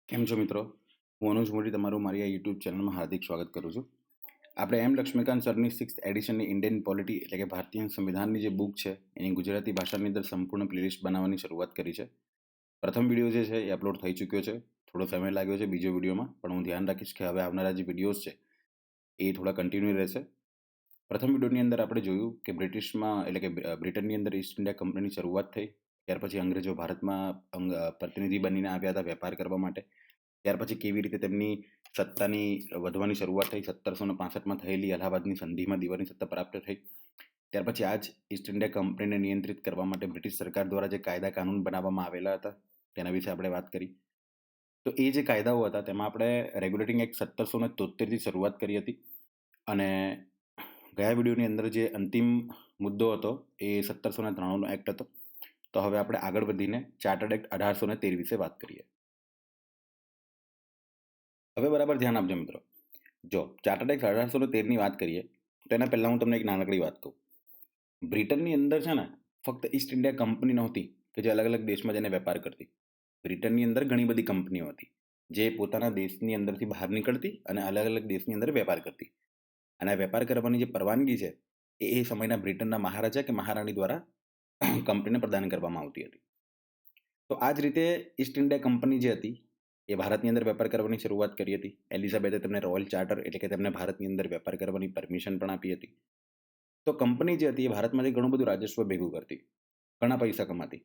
કેમ છો મિત્રો? હું અનુજ મોદી તમારું મારી આ યુટ્યુબ ચેનલમાં હાર્દિક સ્વાગત કરું છું. આપણે એમ લક્ષ્મીકાંત સરની 6th એડિશનની ઇન્ડિયન પોલિટી એટલે કે ભારતીય સંવિધાનની જે બુક છે એની ગુજરાતી ભાષાની અંદર સંપૂર્ણ પ્લેલિસ્ટ બનાવવાની શરૂઆત કરી છે. પ્રથમ વિડીયો જે છે એ અપલોડ થઈ ચૂક્યો છે. થોડો સમય લાગ્યો છે બીજો વિડીયોમાં, પણ હું ધ્યાન રાખીશ કે હવે આવનારા જે વિડીયોઝ છે એ થોડા કન્ટિન્યુ રહેશે. પ્રથમ વિડીયોની અંદર આપણે જોયું કે બ્રિટિશમાં એટલે કે બ્રિટનની અંદર ઈસ્ટ ઇન્ડિયા કંપનીની શરૂઆત થઈ. ત્યાર પછી અંગ્રેજો ભારતમાં પ્રતિનિધિ બનીને આવ્યા હતા વેપાર કરવા માટે. ત્યાર પછી કેવી રીતે તેમની સત્તાની વધવાની શરૂઆત થઈ 1765માં થયેલી અલ્હાબાદની સંધિમાં દીવાની સત્તા પ્રાપ્ત થઈ. ત્યાર પછી આ જ ઈસ્ટ ઇન્ડિયા કંપનીને નિયંત્રિત કરવા માટે બ્રિટિશ સરકાર દ્વારા જે કાયદા કાનૂન બનાવવામાં આવેલા હતા તેના વિશે આપણે વાત કરી. તો એ જે કાયદાઓ હતા તેમાં આપણે રેગ્યુલેટિંગ એક્ટ 1773થી શરૂઆત કરી હતી અને ગયા વિડીયોની અંદર જે અંતિમ મુદ્દો હતો એ 1793નો એક્ટ હતો. તો હવે આપણે આગળ વધીને ચાર્ટર્ડ એક્ટ 1813 વિશે વાત કરીએ. હવે બરાબર ધ્યાન આપજો મિત્રો. જો ચાર્ટર્ડ એક્ટ 1813ની વાત કરીએ તો એના પહેલાં હું તમને એક નાનકડી વાત કહું. બ્રિટનની અંદર છે ને ફક્ત ઈસ્ટ ઇન્ડિયા કંપની નહોતી કે જે અલગ અલગ દેશમાં જઈને વેપાર કરતી. બ્રિટનની અંદર ઘણી બધી કંપનીઓ હતી જે પોતાના દેશની અંદરથી બહાર નીકળતી અને અલગ અલગ દેશની અંદર વેપાર કરતી. અને આ વેપાર કરવાની જે પરવાનગી છે એ સમયના બ્રિટનના મહારાજા કે મહારાણી દ્વારા કંપનીને પ્રદાન કરવામાં આવતી હતી. તો આ જ રીતે ઈસ્ટ ઇન્ડિયા કંપની જે હતી એ ભારતની અંદર વેપાર કરવાની શરૂઆત કરી હતી. એલિઝાબેથે તેમને રોયલ ચાર્ટર એટલે કે તેમને ભારતની અંદર વેપાર કરવાની પરમિશન પણ આપી હતી. તો કંપની જે હતી એ ભારતમાંથી ઘણું બધું રાજસ્વ ભેગું કરતી, ઘણા પૈસા કમાતી.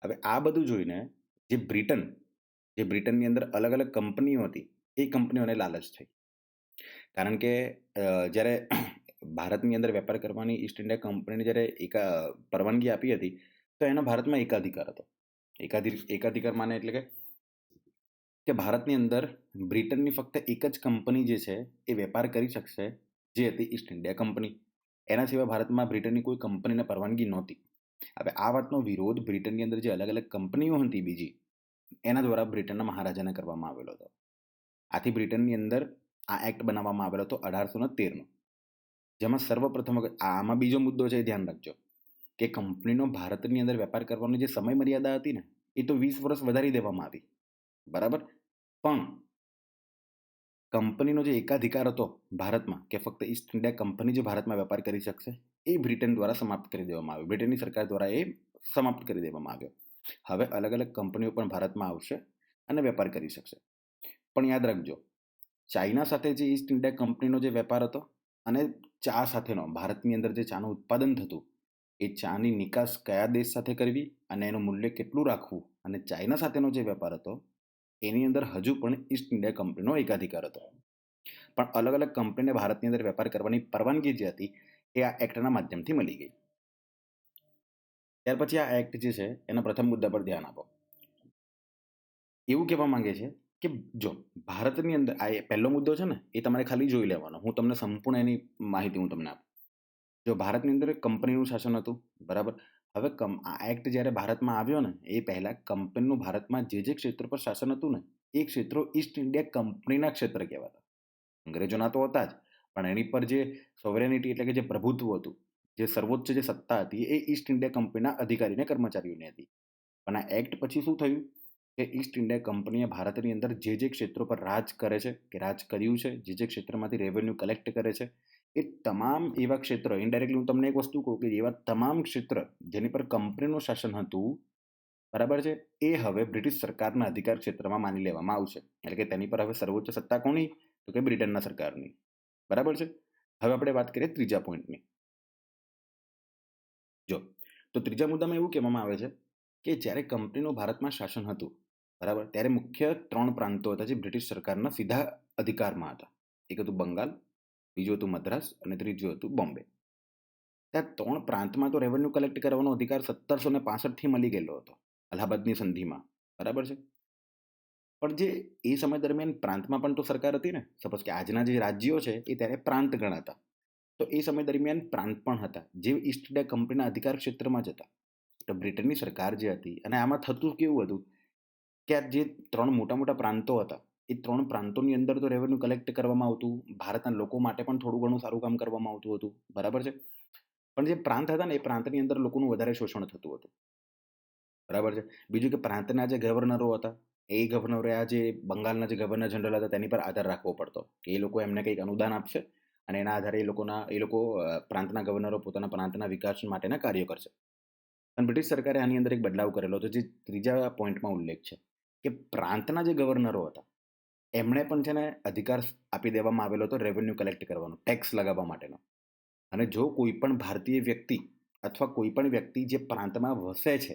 હવે આ બધું જોઈને જે બ્રિટનની અંદર અલગ અલગ કંપનીઓ હતી એ કંપનીઓને લાલચ થઈ. કારણ કે જ્યારે ભારતની અંદર વેપાર કરવાની ઈસ્ટ ઇન્ડિયા કંપનીને જ્યારે પરવાનગી આપી હતી તો એનો ભારતમાં એકાધિકાર હતો. એકાધિકાર માને એટલે કે ભારતની અંદર બ્રિટનની ફક્ત એક જ કંપની જે છે એ વેપાર કરી શકશે જે હતી ઈસ્ટ ઇન્ડિયા કંપની. એના સિવાય ભારતમાં બ્રિટનની કોઈ કંપનીને પરવાનગી નહોતી. હવે આ વાતનો વિરોધ બ્રિટનની અંદર જે અલગ અલગ કંપનીઓ હતી બીજી એના દ્વારા બ્રિટનના મહારાજાને કરવામાં આવેલો હતો. આથી બ્રિટનની અંદર આ એક્ટ બનાવવામાં આવેલો હતો 1813નો, જેમાં સર્વપ્રથમ વખત આમાં બીજો મુદ્દો છે ધ્યાન રાખજો કે કંપનીનો ભારતની અંદર વેપાર કરવાની જે સમય મર્યાદા હતી ને એ તો 20 વર્ષ વધારી દેવામાં આવી, બરાબર. પણ કંપનીનો જે એકાધિકાર હતો ભારતમાં કે ફક્ત ઈસ્ટ ઇન્ડિયા કંપની જે ભારતમાં વેપાર કરી શકશે એ બ્રિટન દ્વારા સમાપ્ત કરી દેવામાં આવ્યો. બ્રિટનની સરકાર દ્વારા એ સમાપ્ત કરી દેવામાં આવ્યો. હવે અલગ અલગ કંપનીઓ પણ ભારતમાં આવશે અને વેપાર કરી શકશે. પણ યાદ રાખજો, ચાઇના સાથે જે ઈસ્ટ ઇન્ડિયા કંપનીનો જે વેપાર હતો અને ચા સાથેનો ભારતની અંદર જે ચાનું ઉત્પાદન થતું એ ચાની નિકાસ કયા દેશ સાથે કરવી અને એનું મૂલ્ય કેટલું રાખવું અને ચાઇના સાથેનો જે વેપાર હતો એની અંદર હજુ પણ ઈસ્ટ ઇન્ડિયા કંપનીનો એકાધિકાર હતો. પણ અલગ અલગ કંપનીને ભારતની અંદર વેપાર કરવાની પરવાનગી જે હતી એ આ એક્ટના માધ્યમથી મળી ગઈ. ત્યાર પછી આ એક્ટ જે છે એના પ્રથમ મુદ્દા પર ધ્યાન આપો. એવું કહેવા માંગે છે કે જો ભારતની અંદર આ પહેલો મુદ્દો છે ને એ તમારે ખાલી જોઈ લેવાનો, હું તમને સંપૂર્ણ એની માહિતી હું તમને આપું. જો ભારતની અંદર એક કંપનીનું શાસન હતું, બરાબર. હવે આ એક્ટ જ્યારે ભારતમાં આવ્યો ને એ પહેલા કંપનીનું ભારતમાં જે ક્ષેત્ર પર શાસન હતું ને એ ક્ષેત્રો ઈસ્ટ ઇન્ડિયા કંપનીના ક્ષેત્ર કહેવાતા. અંગ્રેજોના તો હતા જ, પણ એની પર જે સોવરેનિટી એટલે કે જે પ્રભુત્વ હતું, જે સર્વોચ્ચ જે સત્તા હતી એ ઈસ્ટ ઇન્ડિયા કંપનીના અધિકારીને કર્મચારીઓની હતી. પણ આ એક્ટ પછી શું થયું કે ઈસ્ટ ઇન્ડિયા કંપનીએ ભારતની અંદર જે ક્ષેત્રો પર રાજ કરે છે કે રાજ કર્યું છે, જે ક્ષેત્રમાંથી રેવન્યુ કલેક્ટ કરે છે એ તમામ એવા ક્ષેત્ર, ઇનડાયરેક્ટલી હું તમને એક વસ્તુ કહું કે એવા તમામ ક્ષેત્ર જેની પર કંપનીનું શાસન હતું, બરાબર છે, એ હવે બ્રિટિશ સરકારના અધિકાર ક્ષેત્રમાં માની લેવામાં આવશે. એટલે કે તેની પર હવે સર્વોચ્ચ સત્તા કોની? તો કે બ્રિટનના સરકારની, બરાબર છે. હવે આપણે વાત કરીએ ત્રીજા પોઈન્ટની. જો તો ત્રીજા મુદ્દામાં એવું કહેવામાં આવે છે કે જ્યારે કંપનીનું ભારતમાં શાસન હતું, બરાબર, ત્યારે મુખ્ય 3 પ્રાંતો હતા જે બ્રિટિશ સરકારના સીધા અધિકારમાં હતા. એક હતું બંગાળ, બીજું હતું મદ્રાસ અને ત્રીજું હતું બોમ્બે. ત્યાં 3 પ્રાંતમાં તો રેવન્યુ કલેક્ટ કરવાનો અધિકાર 1765થી મળી ગયેલો હતો અલ્હાબાદની સંધિમાં, બરાબર છે. પણ જે એ સમય દરમિયાન પ્રાંતમાં પણ તો સરકાર હતી ને. સપોઝ કે આજના જે રાજ્યો છે એ ત્યારે પ્રાંત ગણાતા. તો એ સમય દરમિયાન પ્રાંત પણ હતા જે ઈસ્ટ ઇન્ડિયા કંપનીના અધિકાર ક્ષેત્રમાં જ હતા. તો બ્રિટનની સરકાર જે હતી અને આમાં થતું કેવું હતું કે આ જે 3 મોટા મોટા પ્રાંતો હતા એ 3 પ્રાંતોની અંદર તો રેવન્યુ કલેક્ટ કરવામાં આવતું, ભારતના લોકો માટે પણ થોડું ઘણું સારું કામ કરવામાં આવતું હતું, બરાબર છે. પણ જે પ્રાંત હતા ને એ પ્રાંતની અંદર લોકોનું વધારે શોષણ થતું હતું, બરાબર છે. બીજું કે પ્રાંતના જે ગવર્નરો હતા એ ગવર્નરે આ જે બંગાળના જે ગવર્નર જનરલ હતા તેની પર આધાર રાખવો પડતો કે એ લોકો એમને કંઈક અનુદાન આપશે અને એના આધારે એ લોકો પ્રાંતના ગવર્નરો પોતાના પ્રાંતના વિકાસ માટેના કાર્યો કરશે. અને બ્રિટિશ સરકારે આની અંદર એક બદલાવ કરેલો હતો જે ત્રીજા પોઈન્ટમાં ઉલ્લેખ છે કે પ્રાંતના જે ગવર્નરો હતા એમણે પણ છે ને અધિકાર આપી દેવામાં આવેલો હતો રેવન્યુ કલેક્ટ કરવાનો, ટેક્સ લગાવવા માટેનો. અને જો કોઈ પણ ભારતીય વ્યક્તિ અથવા કોઈ પણ વ્યક્તિ જે પ્રાંતમાં વસે છે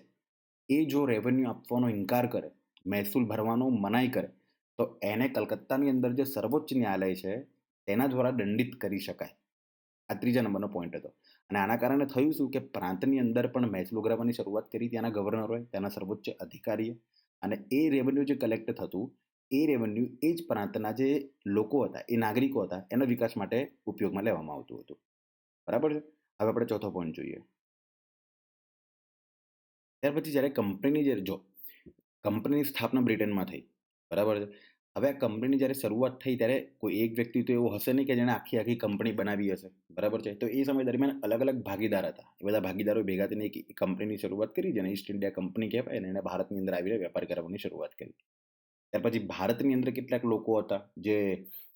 એ જો રેવન્યુ આપવાનો ઇનકાર કરે, મહેસૂલ ભરવાનો મનાઈ કરે, તો એને કલકત્તાની અંદર જે સર્વોચ્ચ ન્યાયાલય છે તેના દ્વારા દંડિત કરી શકાય. આ ત્રીજા નંબરનો પોઈન્ટ હતો. અને આના કારણે થયું શું કે પ્રાંતની અંદર પણ મહેસૂલ ઉઘરાવવાની શરૂઆત કરી ત્યાંના ગવર્નરોએ, ત્યાંના સર્વોચ્ચ અધિકારીએ. અને એ રેવન્યુ જે કલેક્ટ થતું એ રેવન્યુ એ જ પ્રાંતના જે લોકો હતા, એ નાગરિકો હતા, એના વિકાસ માટે ઉપયોગમાં લેવામાં આવતું હતું. બરાબર છે. હવે આપણે ચોથો પોઈન્ટ જોઈએ. ત્યાર પછી જ્યારે કંપનીની સ્થાપના બ્રિટનમાં થઈ, બરાબર છે. હવે આ કંપનીની જ્યારે શરૂઆત થઈ ત્યારે કોઈ એક વ્યક્તિ તો એવો હશે નહીં કે જેણે આખી આખી કંપની બનાવી હશે, બરાબર છે. તો એ સમય દરમિયાન અલગ અલગ ભાગીદાર હતા. એ બધા ભાગીદારો ભેગા થઈને એક કંપનીની શરૂઆત કરી, જેને ઈસ્ટ ઇન્ડિયા કંપની કહેવાય, અને એને ભારતની અંદર આવીને વેપાર કરવાની શરૂઆત કરી. ત્યાર પછી ભારતની અંદર કેટલાક લોકો હતા જે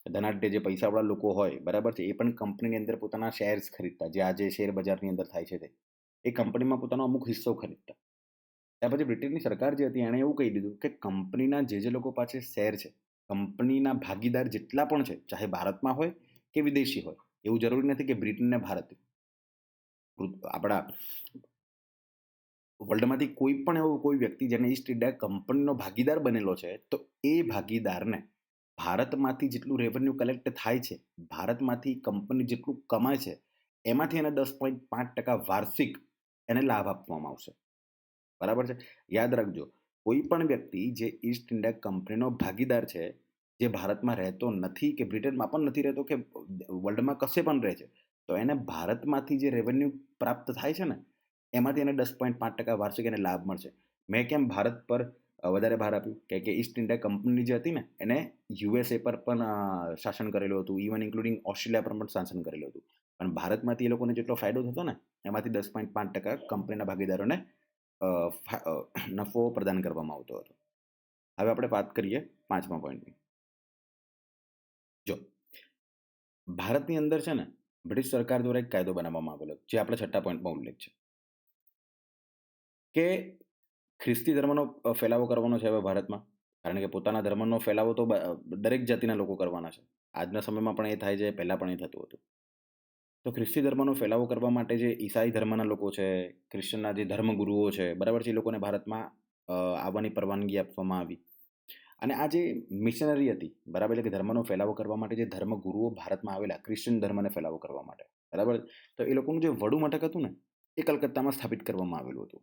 ધનાઢ્ય, જે પૈસાવાળા લોકો હોય, બરાબર છે, એ પણ કંપનીની અંદર પોતાના શેર્સ ખરીદતા, જે આજે શેર બજારની અંદર થાય છે તે. એ કંપનીમાં પોતાનો અમુક હિસ્સો ખરીદતા. ત્યાર પછી બ્રિટનની સરકાર જે હતી એણે એવું કહી દીધું કે કંપનીના જે લોકો પાસે શેર છે, કંપનીના ભાગીદાર જેટલા પણ છે, ચાહે ભારતમાં હોય કે વિદેશી હોય, એવું જરૂરી નથી કે બ્રિટન ને ભારત, આપણા વર્લ્ડમાંથી કોઈ પણ એવો કોઈ વ્યક્તિ જેને ઈસ્ટ ઇન્ડિયા કંપનીનો ભાગીદાર બનેલો છે, તો એ ભાગીદારને ભારતમાંથી જેટલું રેવન્યુ કલેક્ટ થાય છે, ભારતમાંથી કંપની જેટલું કમાય છે, એમાંથી એને 10.5% વાર્ષિક એને લાભ આપવામાં આવશે. બરાબર છે. યાદ રાખજો, કોઈ પણ વ્યક્તિ જે ઈસ્ટ ઇન્ડિયા કંપનીનો ભાગીદાર છે, જે ભારતમાં રહેતો નથી કે બ્રિટનમાં પણ નથી રહેતો કે વર્લ્ડમાં કશે પણ રહે છે, તો એને ભારતમાંથી જે રેવન્યુ પ્રાપ્ત થાય છે ને, એમાંથી એને 10.5% વાર્ષિક એને લાભ મળશે. મેં કેમ ભારત પર વધારે ભાર આપ્યું કે ઈસ્ટ ઇન્ડિયા કંપની જે હતી ને એને યુએસએ પર પણ શાસન કરેલું હતું, ઇવન ઇન્ક્લુડિંગ ઓસ્ટ્રેલિયા પર પણ શાસન કરેલું હતું. પણ ભારતમાંથી એ લોકોને જેટલો ફાયદો થતો ને એમાંથી 10.5% કંપનીના ભાગીદારોને નફો પ્રદાન કરવામાં આવતો હતો. હવે આપણે વાત કરીએ પાંચમા પોઈન્ટની. જો ભારતની અંદર છે ને બ્રિટિશ સરકાર દ્વારા એક કાયદો બનાવવામાં આવેલો જે આપણે છઠ્ઠા પોઈન્ટમાં ઉલ્લેખ છે કે ખ્રિસ્તી ધર્મનો ફેલાવો કરવાનો છે હવે ભારતમાં. કારણ કે પોતાના ધર્મનો ફેલાવો તો દરેક જાતિના લોકો કરવાના છે. આજના સમયમાં પણ એ થાય છે, પહેલાં પણ એ થતું હતું. તો ખ્રિસ્તી ધર્મનો ફેલાવો કરવા માટે જે ઈસાઈ ધર્મના લોકો છે, ક્રિશ્ચનના જે ધર્મગુરુઓ છે, બરાબર છે, એ લોકોને ભારતમાં આવવાની પરવાનગી આપવામાં આવી. અને આ જે મિશનરી હતી, બરાબર છે, કે ધર્મનો ફેલાવો કરવા માટે જે ધર્મગુરુઓ ભારતમાં આવેલા ક્રિશ્ચન ધર્મને ફેલાવો કરવા માટે, બરાબર, તો એ લોકોનું જે વડુ મથક હતું ને એ કલકત્તામાં સ્થાપિત કરવામાં આવેલું હતું.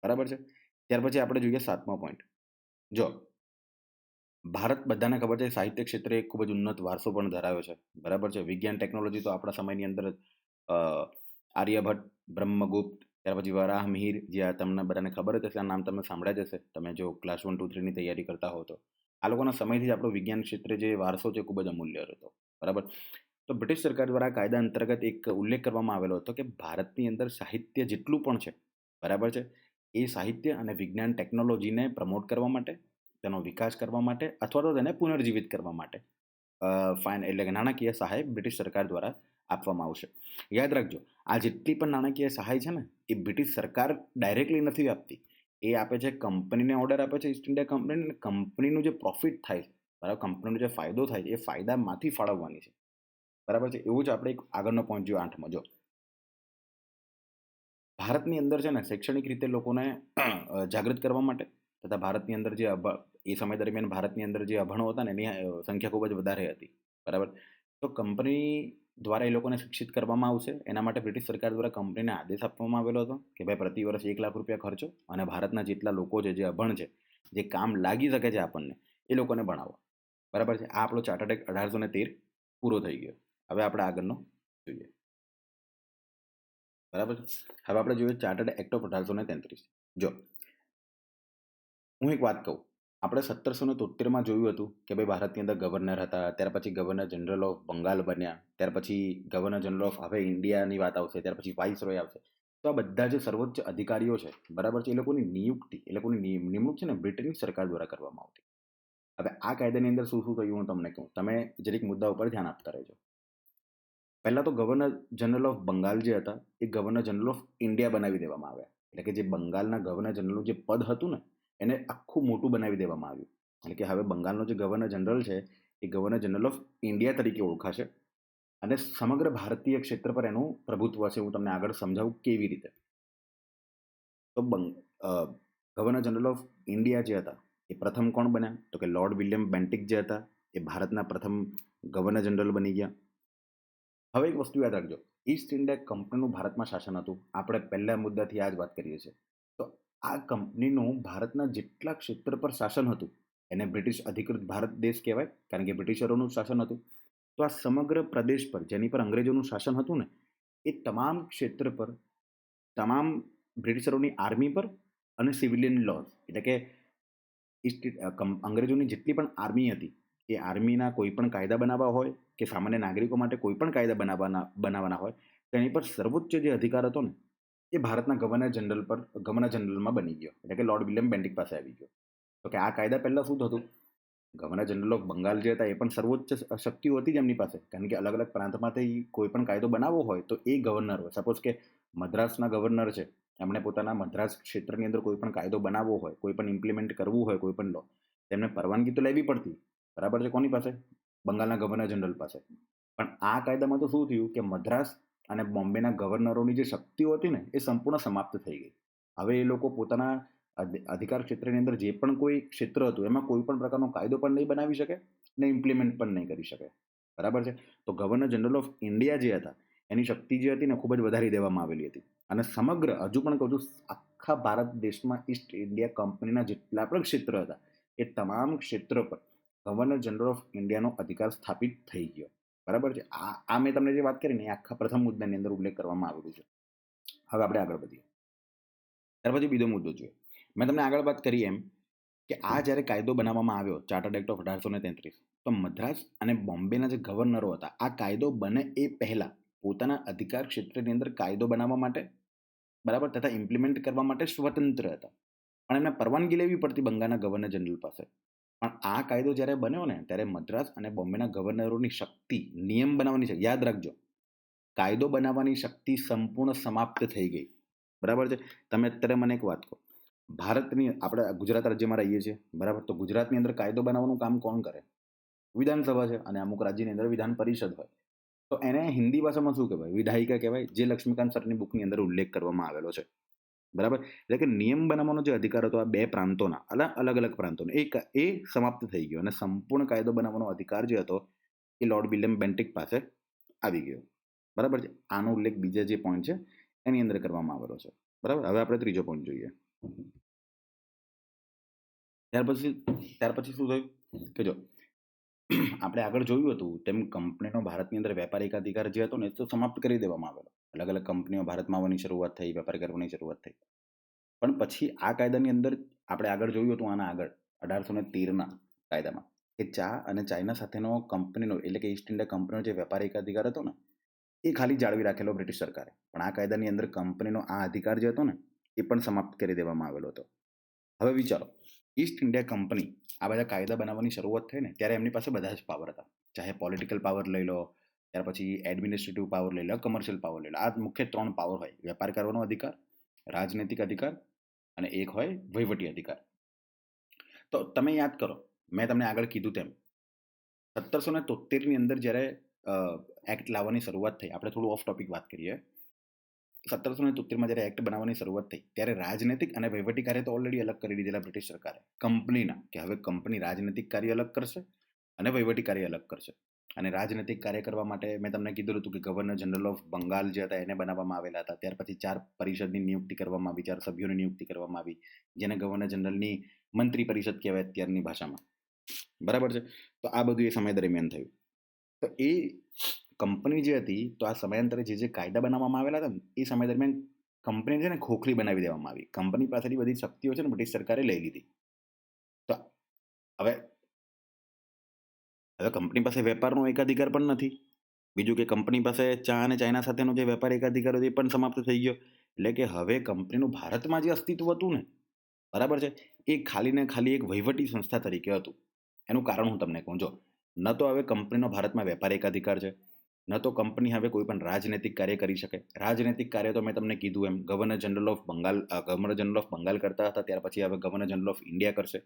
બરાબર છે. ત્યાર પછી આપણે જોઈએ સાતમો પોઈન્ટ. જો ભારત બધાને ખબર છે સાહિત્ય ક્ષેત્રે ખૂબ જ ઉન્નત વારસો પણ ધરાવે છે, બરાબર છે. વિજ્ઞાન ટેકનોલોજી તો આપણા સમયની અંદર આર્યભટ્ટ, બ્રહ્મગુપ્ત, ત્યાર પછી વરાહ મિહિર, જે આ તમને બધાને ખબર જ હશે, આ નામ તમે સાંભળ્યા જ હશે તમે જો ક્લાસ 1, 2, 3ની તૈયારી કરતા હો તો. આ લોકોના સમયથી જ આપણો વિજ્ઞાન ક્ષેત્રે જે વારસો છે ખૂબ જ અમૂલ્ય હતો, બરાબર. તો બ્રિટિશ સરકાર દ્વારા કાયદા અંતર્ગત એક ઉલ્લેખ કરવામાં આવેલો હતો કે ભારતની અંદર સાહિત્ય જેટલું પણ છે, બરાબર છે, એ સાહિત્ય અને વિજ્ઞાન ટેકનોલોજીને પ્રમોટ કરવા માટે, તેનો વિકાસ કરવા માટે અથવા તો તેને પુનર્જીવિત કરવા માટે એટલે કે નાણાકીય સહાય બ્રિટિશ સરકાર દ્વારા આપવામાં આવશે. યાદ રાખજો, આ જેટલી પણ નાણાકીય સહાય છે ને એ બ્રિટિશ સરકાર ડાયરેક્ટલી નથી આપતી. એ આપે છે, કંપનીને ઓર્ડર આપે છે ઈસ્ટ ઇન્ડિયા કંપનીને, કંપનીનું જે પ્રોફિટ થાય છે, બરાબર, કંપનીનો જે ફાયદો થાય છે એ ફાયદામાંથી ફાળવવાની છે, બરાબર છે. એવું જ આપણે એક આગળનો પોઈન્ટ જો 8મો, જો ભારતની અંદર છે ને શૈક્ષણિક રીતે લોકોને જાગૃત કરવા માટે તથા ભારતની અંદર જે એ સમય દરમિયાન ભારતની અંદર જે અભણો હતા ને એની સંખ્યા ખૂબ જ વધારે હતી, બરાબર. તો કંપની દ્વારા એ લોકોને શિક્ષિત કરવામાં આવશે. એના માટે બ્રિટિશ સરકાર દ્વારા કંપનીને આદેશ આપવામાં આવેલો હતો કે ભાઈ પ્રતિ વર્ષ 1 લાખ રૂપિયા ખર્ચો અને ભારતના જેટલા લોકો છે જે અભણ છે, જે કામ લાગી શકે છે આપણને, એ લોકોને ભણાવો, બરાબર છે. આ આપણો ચાર્ટર્ડ એક્ટ 1813 પૂરો થઈ ગયો. હવે આપણે આગળનો જોઈએ, બરાબર. હવે આપણે જોઈએ ચાર્ટર્ડ એક્ટ ઓફ 1833. જો હું એક વાત કહું, આપણે 1773માં જોયું હતું કે ભાઈ ભારતની અંદર ગવર્નર હતા, ત્યાર પછી ગવર્નર જનરલ ઓફ બંગાળ બન્યા, ત્યાર પછી ગવર્નર જનરલ ઓફ, હવે ઇન્ડિયાની વાત આવશે, ત્યાર પછી વાઇસરોય આવશે. તો તો આ બધા જે સર્વોચ્ચ અધિકારીઓ છે, બરાબર છે, એ લોકોની નિયુક્તિ, એ લોકોની નિમણૂક છે ને બ્રિટનની સરકાર દ્વારા કરવામાં આવતી. હવે આ કાયદાની અંદર શું શું થયું હું તમને કહું, તમે જરીક મુદ્દા ઉપર ધ્યાન આપતા રહેજો. પહેલા તો ગવર્નર જનરલ ઓફ બંગાળ જે હતા એ ગવર્નર જનરલ ઓફ ઇન્ડિયા બનાવી દેવામાં આવ્યા. એટલે કે જે બંગાળના ગવર્નર જનરલનું જે પદ હતું ને એને આખું મોટું બનાવી દેવામાં આવ્યું. એટલે કે હવે બંગાળનો જે ગવર્નર જનરલ છે એ ગવર્નર જનરલ ઓફ ઇન્ડિયા તરીકે ઓળખાશે અને સમગ્ર ભારતીય ક્ષેત્ર પર એનું પ્રભુત્વ છે. હું તમને આગળ સમજાવું કેવી રીતે. તો ગવર્નર જનરલ ઓફ ઇન્ડિયા જે હતા એ પ્રથમ કોણ બન્યા, તો કે લોર્ડ વિલિયમ બેન્ટિક જે હતા એ ભારતના પ્રથમ ગવર્નર જનરલ બની ગયા. હવે એક વસ્તુ યાદ રાખજો, ઈસ્ટ ઇન્ડિયા કંપનીનું ભારતમાં શાસન હતું. આપણે પહેલા મુદ્દાથી આ જ વાત કરીએ છીએ. તો આ કંપનીનું ભારતના જેટલા ક્ષેત્ર પર શાસન હતું એને બ્રિટિશ અધિકૃત ભારત દેશ કહેવાય, કારણ કે બ્રિટિશરોનું શાસન હતું. તો આ સમગ્ર પ્રદેશ પર જેની પર અંગ્રેજોનું શાસન હતું ને એ તમામ ક્ષેત્ર પર તમામ બ્રિટિશરોની આર્મી પર અને સિવિલિયન લોઝ, એટલે કે અંગ્રેજોની જેટલી પણ આર્મી હતી એ આર્મીના કોઈ પણ કાયદા બનાવવા હોય કે સામાન્ય નાગરિકો માટે કોઈ પણ કાયદા બનાવવાના હોય તેની પર સર્વોચ્ચ જે અધિકાર હતો ને એ ભારતના ગવર્નર જનરલમાં બની ગયો, એટલે કે લોર્ડ વિલિયમ બેન્ટિક પાસે આવી ગયો. તો કે આ કાયદા પહેલા શું થતું, ગવર્નર જનરલ ઓફ બંગાળ જે હતા એ પણ સર્વોચ્ચ શક્તિઓ હતી જ એમની પાસે, કારણ કે અલગ અલગ પ્રાંતમાંથી કોઈ પણ કાયદો બનાવવો હોય તો એ ગવર્નર હોય. સપોઝ કે મદ્રાસના ગવર્નર છે, એમણે પોતાના મદ્રાસ ક્ષેત્રની અંદર કોઈ પણ કાયદો બનાવવો હોય, કોઈ પણ ઇમ્પ્લિમેન્ટ કરવું હોય કોઈ પણ લો, તેમને પરવાનગી તો લેવી પડતી, બરાબર છે, કોની પાસે, બંગાળના ગવર્નર જનરલ પાસે. પણ આ કાયદામાં તો શું થયું કે મદ્રાસ અને બોમ્બેના ગવર્નરોની જે શક્તિઓ હતી ને એ સંપૂર્ણ સમાપ્ત થઈ ગઈ. હવે એ લોકો પોતાના અધિકાર ક્ષેત્રની અંદર જે પણ કોઈ ક્ષેત્ર હતું એમાં કોઈ પણ પ્રકારનો કાયદો પણ નહીં બનાવી શકે ને ઇમ્પ્લિમેન્ટ પણ નહીં કરી શકે, બરાબર છે. તો ગવર્નર જનરલ ઓફ ઇન્ડિયા જે હતા એની શક્તિ જે હતી ને ખૂબ જ વધારી દેવામાં આવેલી હતી. અને સમગ્ર, હજુ પણ કહું છું, આખા ભારત દેશમાં ઈસ્ટ ઇન્ડિયા કંપનીના જેટલા પણ ક્ષેત્ર હતા એ તમામ ક્ષેત્ર પર ગવર્નર જનરલ ઓફ ઇન્ડિયાનો અધિકાર સ્થાપિત થઈ ગયો, બરાબર છે. આ મેં તમને જે વાત કરી ને એ આખા પ્રથમ મુદ્દાની અંદર ઉલ્લેખ કરવામાં આવેલું છે. હવે આપણે આગળ વધીએ. ત્યાર પછી બીજો મુદ્દો જોઈએ. મેં તમને આગળ વાત કરી એમ કે આ જ્યારે કાયદો બનાવવામાં આવ્યો, ચાર્ટર્ડ એક્ટ ઓફ 1833, તો મદ્રાસ અને બોમ્બેના જે ગવર્નરો હતા આ કાયદો બને એ પહેલા પોતાના અધિકાર ક્ષેત્રની અંદર કાયદો બનાવવા માટે, બરાબર, તથા ઇમ્પ્લિમેન્ટ કરવા માટે સ્વતંત્ર હતા. પણ એમને પરવાનગી લેવી પડતી બંગાળના ગવર્નર જનરલ પાસે. પણ આ કાયદો જ્યારે બન્યો ને ત્યારે મદ્રાસ અને બોમ્બેના ગવર્નરોની શક્તિ, નિયમ બનાવવાની છે, યાદ રાખજો, કાયદો બનાવવાની શક્તિ સંપૂર્ણ સમાપ્ત થઈ ગઈ, બરાબર છે. તમે અત્યારે મને એક વાત કહો, ભારતની, આપણે ગુજરાત રાજ્યમાં રહીએ છીએ, બરાબર, તો ગુજરાતની અંદર કાયદો બનાવવાનું કામ કોણ કરે, વિધાનસભા છે, અને અમુક રાજ્યની અંદર વિધાન પરિષદ હોય. તો એને હિન્દી ભાષામાં શું કહેવાય, વિધાયિકા કહેવાય, જે લક્ષ્મીકાંત સરની બુકની અંદર ઉલ્લેખ કરવામાં આવેલો છે, બરાબર. એટલે કે નિયમ બનાવવાનો જે અધિકાર હતો આ બે પ્રાંતોના, અલગ અલગ પ્રાંતોનો, એ સમાપ્ત થઈ ગયો અને સંપૂર્ણ કાયદો બનાવવાનો અધિકાર જે હતો એ લોર્ડ વિલિયમ બેન્ટિક પાસે આવી ગયો, બરાબર છે. આનો ઉલ્લેખ બીજા જે પોઈન્ટ છે એની અંદર કરવામાં આવેલો છે, બરાબર. હવે આપણે ત્રીજો પોઈન્ટ જોઈએ. ત્યાર પછી શું થયું કે જો આપણે આગળ જોયું હતું તેમ કંપનીનો ભારતની અંદર વેપારિક અધિકાર જે હતો ને એ તો સમાપ્ત કરી દેવામાં આવેલો. અલગ અલગ કંપનીઓ ભારતમાં આવવાની શરૂઆત થઈ, વેપાર કરવાની શરૂઆત થઈ. પણ પછી આ કાયદાની અંદર આપણે આગળ જોયું હતું, આના આગળ 1813ના કાયદામાં, કે ચા અને ચાઇના સાથેનો કંપનીનો, એટલે કે ઈસ્ટ ઇન્ડિયા કંપનીનો જે વેપારિક અધિકાર હતો ને એ ખાલી જાળવી રાખેલો બ્રિટિશ સરકારે. પણ આ કાયદાની અંદર કંપનીનો આ અધિકાર જે હતો ને એ પણ સમાપ્ત કરી દેવામાં આવેલો હતો. હવે વિચારો, ઈસ્ટ ઇન્ડિયા કંપની આ બધા કાયદા બનાવવાની શરૂઆત થઈ ને ત્યારે એમની પાસે બધા જ પાવર હતા. ચાહે પોલિટિકલ પાવર લઈ લો, ત્યાર પછી એડમિનિસ્ટ્રેટિવ પાવર લઈ લો, કમર્શિયલ પાવર લઈ લો. આ મુખ્ય 3 પાવર હોય: વેપાર કરવાનો અધિકાર, રાજનૈતિક અધિકાર અને એક હોય વહીવટી અધિકાર. તો તમે યાદ કરો, મેં તમને આગળ કીધું તેમ 1773ની અંદર જ્યારે એક્ટ લાવવાની શરૂઆત થઈ, આપણે થોડું ઓફ ટોપિક વાત કરીએ, 1773માં જ્યારે એક્ટ બનાવવાની શરૂઆત થઈ ત્યારે રાજનૈતિક અને વહીવટી કાર્ય તો ઓલરેડી અલગ કરી દીધેલા બ્રિટિશ સરકારે કંપનીના, કે હવે કંપની રાજનૈતિક કાર્ય અલગ કરશે અને વહીવટી કાર્ય અલગ કરશે. અને રાજનૈતિક કાર્ય કરવા માટે મેં તમને કીધું હતું કે ગવર્નર જનરલ ઓફ બંગાળ જે હતા એને બનાવવામાં આવેલા હતા. ત્યાર પછી 4 પરિષદની નિયુક્તિ કરવામાં આવી, 4 સભ્યોની નિયુક્તિ કરવામાં આવી, જેને ગવર્નર જનરલની મંત્રી પરિષદ કહેવાય અત્યારની ભાષામાં, બરાબર છે. તો આ બધું એ સમય દરમિયાન થયું. તો એ કંપની જે હતી, તો આ સમયાંતરે જે કાયદા બનાવવામાં આવેલા હતા ને એ સમય દરમિયાન કંપની છે ને ખોખલી બનાવી દેવામાં આવી. કંપની પાસેથી બધી શક્તિઓ છે ને બ્રિટિશ સરકારે લઈ લીધી. તો હવે કંપની પાસે વેપારનો એકાધિકાર પણ નથી. બીજું કે કંપની પાસે ચા અને ચાઇના સાથેનો જે વેપાર એકાધિકાર હતો એ પણ સમાપ્ત થઈ ગયો. એટલે કે હવે કંપનીનું ભારતમાં જે અસ્તિત્વ હતું ને, બરાબર છે, એ ખાલી ને ખાલી એક વહીવટી સંસ્થા તરીકે હતું. એનું કારણ હું તમને કહું. જો, ન તો હવે કંપનીનો ભારતમાં વેપારિક અધિકાર છે, ન તો કંપની હવે કોઈ પણ રાજનૈતિક કાર્ય કરી શકે. રાજનૈતિક કાર્ય તો મેં તમને કીધું એમ ગવર્નર જનરલ ઓફ બંગાળ કરતા હતા, ત્યાર પછી હવે ગવર્નર જનરલ ઓફ ઇન્ડિયા કરશે.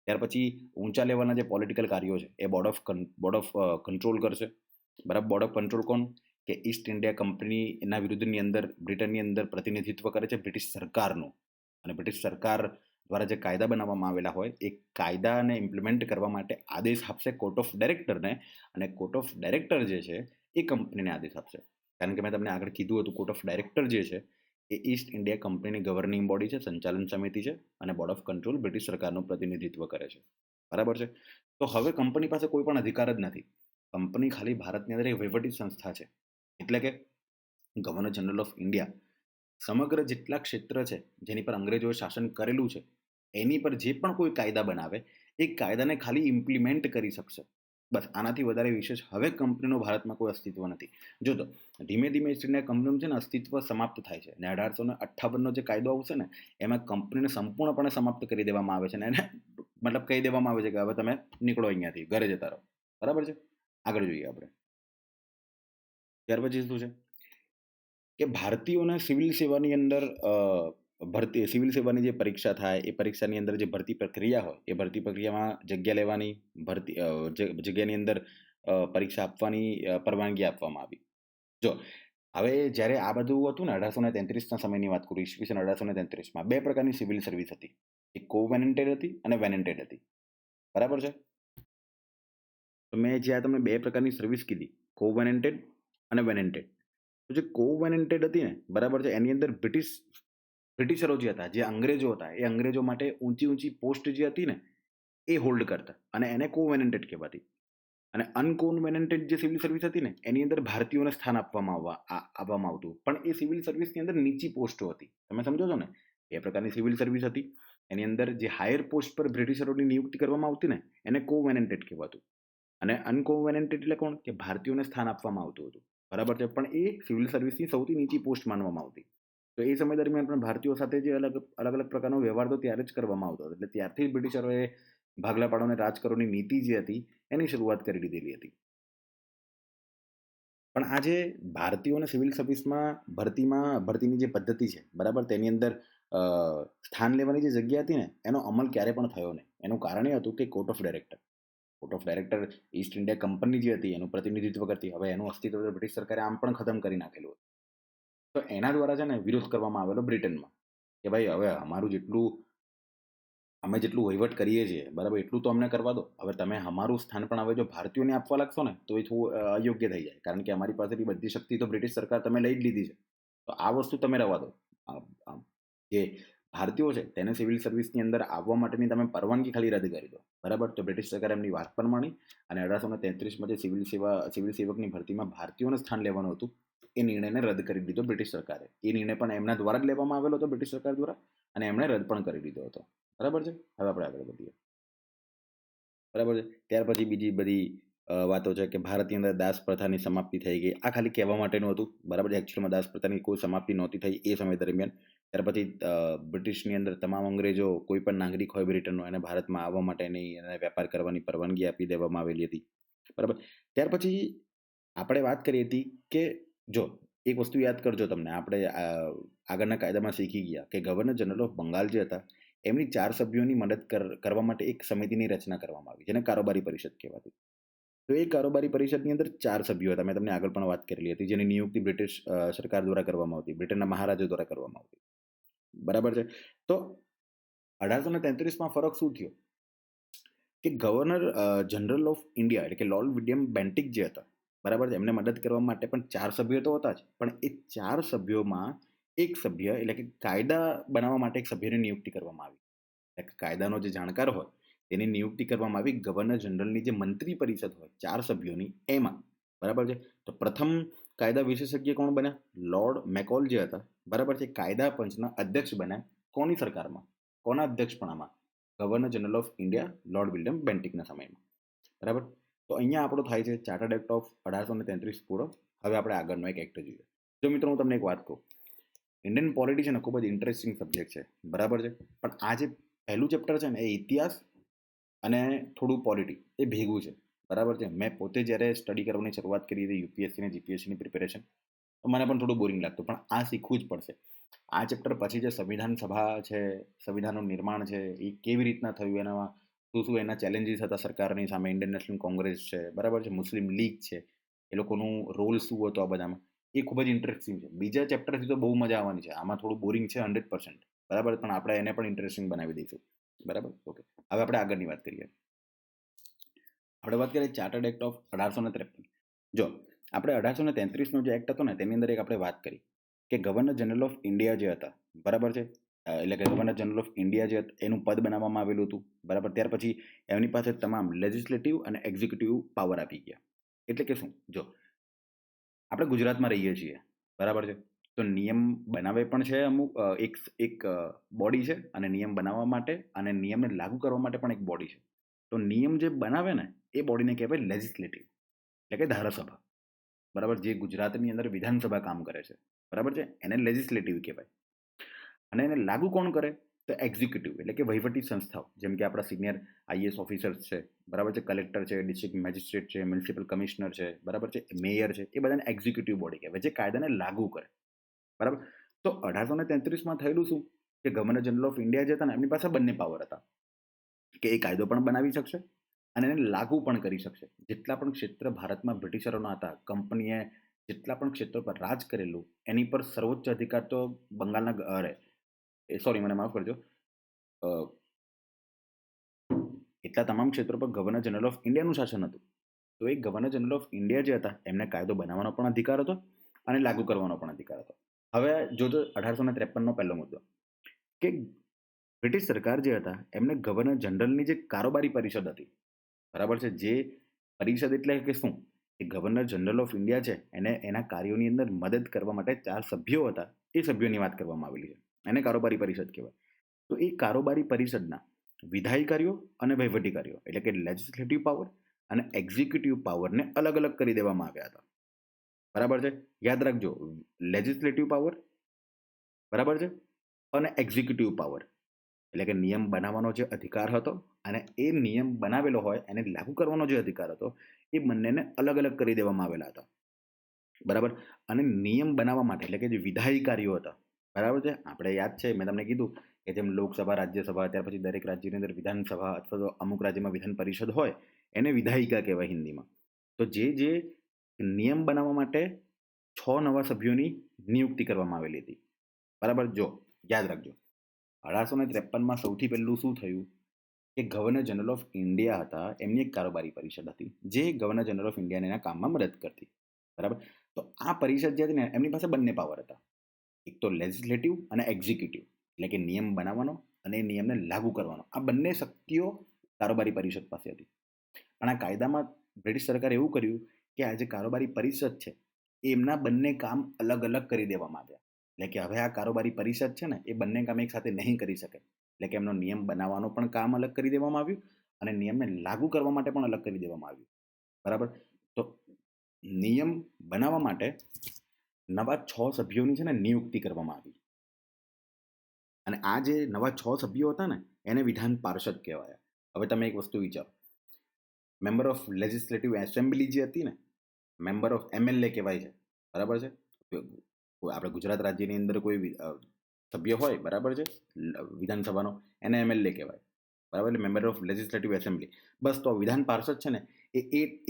ત્યાર પછી ઊંચા લેવલના જે પોલિટિકલ કાર્યો છે એ બોર્ડ ઓફ કંટ્રોલ કરશે. બરાબર. બોર્ડ ઓફ કંટ્રોલ કોણ? કે ઈસ્ટ ઇન્ડિયા કંપનીના વિરુદ્ધની અંદર બ્રિટનની અંદર પ્રતિનિધિત્વ કરે છે બ્રિટિશ સરકારનું. અને બ્રિટિશ સરકાર દ્વારા જે કાયદા બનાવવામાં આવેલા હોય એ કાયદાને ઇમ્પ્લિમેન્ટ કરવા માટે આદેશ આપશે કોર્ટ ઓફ ડાયરેક્ટરને, અને કોર્ટ ઓફ ડાયરેક્ટર જે છે એ કંપનીને આદેશ આપશે. કારણ કે મેં તમને આગળ કીધું હતું, કોર્ટ ઓફ ડાયરેક્ટર જે છે એ ઈસ્ટ ઇન્ડિયા કંપનીની ગવર્નિંગ બોડી છે, સંચાલન સમિતિ છે, અને બોર્ડ ઓફ કંટ્રોલ બ્રિટિશ સરકારનું પ્રતિનિધિત્વ કરે છે. બરાબર છે. તો હવે કંપની પાસે કોઈ પણ અધિકાર જ નથી. કંપની ખાલી ભારતની અંદર એક વહીવટી સંસ્થા છે. એટલે કે ગવર્નર જનરલ ઓફ ઇન્ડિયા સમગ્ર જેટલા ક્ષેત્ર છે જેની પર અંગ્રેજોએ શાસન કરેલું છે એની પર જે પણ કોઈ કાયદા બનાવે એ કાયદાને ખાલી ઇમ્પ્લિમેન્ટ કરી શકશે. બસ, આનાથી વધારે વિશેષ હવે કંપનીનો ભારતમાં કોઈ અસ્તિત્વ નથી. જો તો ધીમે ધીમે ઈસ્ટ ઇન્ડિયા કંપનીનું છે ને અસ્તિત્વ સમાપ્ત થાય છે, અને 1858નો જે કાયદો આવશે ને એમાં કંપનીને સંપૂર્ણપણે સમાપ્ત કરી દેવામાં આવે છે, અને એને મતલબ કહી દેવામાં આવે છે કે હવે તમે નીકળો અહીંયાથી, ઘરે જતા રહો. બરાબર છે. આગળ જોઈએ આપણે. ત્યાર પછી શું છે કે ભારતીયોને સિવિલ સેવાની અંદર સિવિલ સેવાની જે પરીક્ષા થાય એ પરીક્ષાની અંદર જે ભરતી પ્રક્રિયા હોય એ ભરતી પ્રક્રિયામાં જગ્યા લેવાની, જગ્યાની અંદર પરીક્ષા આપવાની પરવાનગી આપવામાં આવી. જો, હવે જ્યારે આ બધું હતું ને 1833ના સમયની વાત કરું, ઈસવીસન 1833માં 2 પ્રકારની સિવિલ સર્વિસ હતી. એક કોવેનેન્ટેડ હતી અને વેનેન્ટેડ હતી. બરાબર છે. તો મેં જ્યાં તમને 2 પ્રકારની સર્વિસ કીધી, કોવેનેન્ટેડ અને વેનેન્ટેડ. તો જે કોવેનેન્ટેડ હતી ને, બરાબર છે, એની અંદર બ્રિટિશરો જે હતા, જે અંગ્રેજો હતા, એ અંગ્રેજો માટે ઊંચી પોસ્ટ જે હતી ને એ હોલ્ડ કરતા, અને એને કોવેનેન્ટેડ કહેવાતી. અને અનકોવેનેન્ટેડ જે સિવિલ સર્વિસ હતી ને એની અંદર ભારતીયોને સ્થાન આપવામાં આવતું, પણ એ સિવિલ સર્વિસની અંદર નીચી પોસ્ટો હતી. તમે સમજો છો ને? એ પ્રકારની સિવિલ સર્વિસ હતી. એની અંદર જે હાયર પોસ્ટ પર બ્રિટિશરોની નિયુક્તિ કરવામાં આવતી ને એને કોવેનેન્ટેડ કહેવાતું. અને અનકોવેનેન્ટેડ એટલે કોણ? કે ભારતીયોને સ્થાન આપવામાં આવતું હતું. બરાબર છે. પણ એ સિવિલ સર્વિસની સૌથી નીચી પોસ્ટ માનવામાં આવતી. તો એ સમય દરમિયાન પણ ભારતીયો સાથે જે અલગ અલગ પ્રકારનો વ્યવહાર તો ત્યારે જ કરવામાં આવતો હતો. એટલે ત્યારથી જ બ્રિટિશરોએ ભાગલા પાડો અને રાજ કરોની નીતિ જે હતી એની શરૂઆત કરી દીધેલી હતી. પણ આજે ભારતીયોને સિવિલ સર્વિસમાં ભરતીની જે પદ્ધતિ છે, બરાબર, તેની અંદર સ્થાન લેવાની જે જગ્યા હતી ને એનો અમલ ક્યારે પણ થયો નહીં. એનું કારણ એ હતું કે court of director East India company જે હતી એનું પ્રતિનિધિત્વ કરતી. હવે એનું અસ્તિત્વ બ્રિટિશ સરકારે આમ પણ ખતમ કરી નાખેલું હતું. તો એના દ્વારા છે ને વિરોધ કરવામાં આવેલો બ્રિટનમાં કે ભાઈ હવે અમે જેટલું વહીવટ કરીએ છીએ, બરાબર, એટલું તો અમને કરવા દો. હવે તમે અમારું સ્થાન પણ હવે જો ભારતીયોને આપવા લાગશો ને તો એ થોડું અયોગ્ય થઈ જાય, કારણ કે અમારી પાસેથી બધી શક્તિ તો બ્રિટિશ સરકાર તમે લઈ જ લીધી છે. તો આ વસ્તુ તમે રહેવા દો. જે ભારતીયો છે તેને સિવિલ સર્વિસની અંદર આવવા માટેની તમે પરવાનગી ખાલી રદ કરી દો. બરાબર. તો બ્રિટિશ સરકારે એમની વાત પણ માની, અને 1833માં જે સિવિલ સેવકની ભરતીમાં ભારતીયોને સ્થાન લેવાનું હતું એ નિર્ણયને રદ કરી દીધો બ્રિટિશ સરકારે. એ નિર્ણય પણ એમના દ્વારા જ લેવામાં આવેલો હતો, બ્રિટિશ સરકાર દ્વારા, અને એમણે રદ પણ કરી દીધો હતો. બરાબર છે. હવે આપણે આગળ વધીએ. બરાબર છે. ત્યાર પછી બીજી બધી વાતો છે કે ભારતની અંદર દાસ પ્રથાની સમાપ્તિ થઈ ગઈ. આ ખાલી કહેવા માટેનું હતું. બરાબર છે. એકચ્યુઅલમાં દાસ પ્રથાની કોઈ સમાપ્તિ નહોતી થઈ એ સમય દરમિયાન. ત્યાર પછી બ્રિટિશની અંદર તમામ અંગ્રેજો કોઈ પણ નાગરિક હોય બ્રિટનનો એને ભારતમાં આવવા માટેની અને વેપાર કરવાની પરવાનગી આપી દેવામાં આવેલી હતી. બરાબર. ત્યાર પછી આપણે વાત કરી હતી કે જો એક વસ્તુ યાદ કરજો તમને, આપણે આગળના કાયદામાં શીખી ગયા કે ગવર્નર જનરલ ઓફ બંગાળ જે હતા એમની 4 સભ્યોની મદદ કરવા માટે એક સમિતિની રચના કરવામાં આવી, જેને કારોબારી પરિષદ કહેવાતી. તો એ કારોબારી પરિષદની અંદર 4 સભ્યો હતા. મેં તમને આગળ પણ વાત કરેલી હતી, જેની નિયુક્તિ બ્રિટિશ સરકાર દ્વારા કરવામાં આવતી, બ્રિટનના મહારાજા દ્વારા કરવામાં આવતી. બરાબર છે. તો 1833માં ફરક શું થયો કે ગવર્નર જનરલ ઓફ ઇન્ડિયા એટલે કે લોર્ડ વિલિયમ બેન્ટિક જે હતા, બરાબર છે, એમને મદદ કરવા માટે પણ 4 સભ્યો તો હતા જ, પણ એ 4 સભ્યોમાં એક સભ્ય એટલે કે કાયદા બનાવવા માટે એક સભ્યની નિયુક્તિ કરવામાં આવી. એટલે કાયદાનો જે જાણકાર હોય તેની નિયુક્તિ કરવામાં આવી ગવર્નર જનરલની જે મંત્રી પરિષદ હોય 4 સભ્યોની એમાં. બરાબર છે. તો પ્રથમ કાયદા વિશેષજ્ઞ કોણ બન્યા? લોર્ડ મેકોલ જે હતા, બરાબર છે, કાયદા પંચના અધ્યક્ષ બન્યા. કોની સરકારમાં? કોના અધ્યક્ષપણામાં? Governor general of India lord William બેન્ટિકના સમયમાં. બરાબર. તો અહીંયા આપણો થાય છે ચાર્ટર્ડ એક્ટ ઓફ 1833 પૂરો. હવે આપણે આગળનો એક એક્ટ જોઈએ. જો મિત્રો હું તમને એક વાત કહું ઇન્ડિયન પોલિટી છે ને ખૂબ જ ઇન્ટરેસ્ટિંગ સબ્જેક્ટ છે, બરાબર છે. પણ આ જે પહેલું ચેપ્ટર છે ને એ ઇતિહાસ અને થોડું પોલિટી એ ભેગું છે, બરાબર છે. મેં પોતે જ્યારે સ્ટડી કરવાની શરૂઆત કરી હતી યુપીએસસી ને જીપીએસસીની પ્રિપેરેશન, તો મને પણ થોડું બોરિંગ લાગતું, પણ આ શીખવું જ પડશે. આ ચેપ્ટર પછી જે સંવિધાન સભા છે, સંવિધાનનું નિર્માણ છે, એ કેવી રીતના થયું, એના શું શું એના ચેલેન્જીસ હતા સરકારની સામે, ઇન્ડિયન નેશનલ કોંગ્રેસ છે, બરાબર છે, મુસ્લિમ લીગ છે, એ લોકોનું રોલ શું હતો આ બધામાં, એ ખૂબ જ ઇન્ટરેસ્ટિંગ છે. બીજા ચેપ્ટરથી તો બહુ મજા આવવાની છે. આમાં થોડું બોરિંગ છે 100%, બરાબર, પણ આપણે એને પણ ઇન્ટરેસ્ટિંગ બનાવી દઈશું, બરાબર. ઓકે, હવે આપણે આગળની વાત કરીએ. આપણે વાત કરીએ ચાર્ટર્ડ એક્ટ ઓફ 1853. જો આપણે 1833નો જે એક્ટ હતો ને તેની અંદર એક આપણે વાત કરી કે ગવર્નર જનરલ ઓફ ઇન્ડિયા જે હતા, બરાબર છે, એટલે કે ગવર્નર જનરલ ઓફ ઇન્ડિયા જે એનું પદ બનાવવામાં આવેલું હતું, બરાબર. ત્યાર પછી એમની પાસે તમામ લેજિસ્લેટિવ અને એક્ઝિક્યુટિવ પાવર આપી ગયા. એટલે કે શું, જો આપણે ગુજરાતમાં રહીએ છીએ, બરાબર છે, તો નિયમ બનાવે પણ છે અમુક એક એક બોડી છે, અને નિયમ બનાવવા માટે અને નિયમને લાગુ કરવા માટે પણ એક બોડી છે. તો નિયમ જે બનાવે ને એ બોડીને કહેવાય લેજિસ્લેટિવ, એટલે કે ધારાસભા, બરાબર. જે ગુજરાતની અંદર વિધાનસભા કામ કરે છે, બરાબર છે, એને લેજિસ્લેટિવ કહેવાય. અને એને લાગુ કોણ કરે, તો એક્ઝિક્યુટિવ, એટલે કે વહીવટી સંસ્થાઓ, જેમ કે આપણા સિનિયર આઈએએસ ઓફિસર્સ છે, બરાબર છે, કલેક્ટર છે, ડિસ્ટ્રિક્ટ મેજિસ્ટ્રેટ છે, મ્યુનિસિપલ કમિશનર છે, બરાબર છે, મેયર છે, એ બધાને એક્ઝિક્યુટિવ બોડી કહેવાય, જે કાયદાને લાગુ કરે, બરાબર. તો 1833માં થયેલું શું કે ગવર્નર જનરલ ઓફ ઇન્ડિયા જે હતા ને એમની પાસે બંને પાવર હતા, કે એ કાયદો પણ બનાવી શકશે અને એને લાગુ પણ કરી શકશે. જેટલા પણ ક્ષેત્ર ભારતમાં બ્રિટિશરોના હતા, કંપનીએ જેટલા પણ ક્ષેત્રો પર રાજ કરેલું, એની પર સર્વોચ્ચ અધિકાર તો બંગાળના અરે સોરી મને માફ કરજો, અ, એટલા તમામ ક્ષેત્રો પર ગવર્નર જનરલ ઓફ ઇન્ડિયાનું શાસન હતું. તો એ ગવર્નર જનરલ ઓફ ઇન્ડિયા જે હતા એમને કાયદો બનાવવાનો પણ અધિકાર હતો અને લાગુ કરવાનો પણ અધિકાર હતો. હવે જોજો 1853નો પહેલો મુદ્દો કે બ્રિટિશ સરકાર જે હતા એમને ગવર્નર જનરલની જે કારોબારી પરિષદ હતી, બરાબર છે, જે પરિષદ એટલે કે શું, એ ગવર્નર જનરલ ઓફ ઇન્ડિયા છે એને એના કાર્યોની અંદર મદદ કરવા માટે 4 સભ્યો હતા, એ સભ્યોની વાત કરવામાં આવેલી છે, એને કારોબારી પરિષદ કહેવાય. તો એ કારોબારી પરિષદના વિધાયી કાર્યો અને વહીવટી કાર્યો, એટલે કે લેજિસ્લેટિવ પાવર અને એક્ઝિક્યુટિવ પાવરને અલગ અલગ કરી દેવામાં આવ્યા હતા, બરાબર છે. યાદ રાખજો, લેજિસ્લેટિવ પાવર, બરાબર છે, અને એક્ઝિક્યુટિવ પાવર, એટલે કે નિયમ બનાવવાનો જે અધિકાર હતો અને એ નિયમ બનાવેલો હોય એને લાગુ કરવાનો જે અધિકાર હતો, એ બંનેને અલગ અલગ કરી દેવામાં આવેલા હતા, બરાબર. અને નિયમ બનાવવા માટે, એટલે કે જે વિધાયી કાર્યો હતા, બરાબર છે, આપણે યાદ છે મેં તમને કીધું કે જેમ લોકસભા, રાજ્યસભા, ત્યાર પછી દરેક રાજ્યની અંદર વિધાનસભા અથવા તો અમુક રાજ્યમાં વિધાન પરિષદ હોય, એને વિધાયિકા કહેવાય હિન્દીમાં. તો જે નિયમ બનાવવા માટે 6 નવા સભ્યોની નિયુક્તિ કરવામાં આવેલી હતી, બરાબર. જો યાદ રાખજો, 1853માં સૌથી પહેલું શું થયું કે ગવર્નર જનરલ ઓફ ઇન્ડિયા હતા, એમની એક કારોબારી પરિષદ હતી જે ગવર્નર જનરલ ઓફ ઇન્ડિયાને એના કામમાં મદદ કરતી, બરાબર. તો આ પરિષદ જે હતી ને એમની પાસે બંને પાવર હતા, એક તો લેજિસ્લેટિવ અને એક્ઝિક્યુટિવ, એટલે કે નિયમ બનાવવાનો અને એ નિયમને લાગુ કરવાનો, આ બંને શક્તિઓ કારોબારી પરિષદ પાસે હતી. પણ આ કાયદામાં બ્રિટિશ સરકારે એવું કર્યું કે આ જે કારોબારી પરિષદ છે એમના બંને કામ અલગ અલગ કરી દેવામાં આવ્યા. એટલે કે હવે આ કારોબારી પરિષદ છે ને એ બંને કામ એક સાથે નહીં કરી શકે, એટલે કે એમનો નિયમ બનાવવાનો પણ કામ અલગ કરી દેવામાં આવ્યું અને નિયમને લાગુ કરવા માટે પણ અલગ કરી દેવામાં આવ્યું, બરાબર. તો નિયમ બનાવવા માટે નવા 6 સભ્યોની છે ને નિયુક્તિ કરવામાં આવી, અને આ જે નવા 6 સભ્યો હતા ને એને વિધાન પાર્ષદ કહેવાય. હવે તમે એક વસ્તુ વિચારો, મેમ્બર ઓફ લેજિસ્લેટિવ એસેમ્બલી જે હતી ને, મેમ્બર ઓફ એમએલએ કહેવાય છે, બરાબર છે. આપણે ગુજરાત રાજ્યની અંદર કોઈ સભ્ય હોય, બરાબર છે, વિધાનસભાનો, એને એમએલએ કહેવાય, બરાબર, એટલે મેમ્બર ઓફ લેજિસ્લેટિવ એસેમ્બલી. બસ તો વિધાન પાર્ષદ છે ને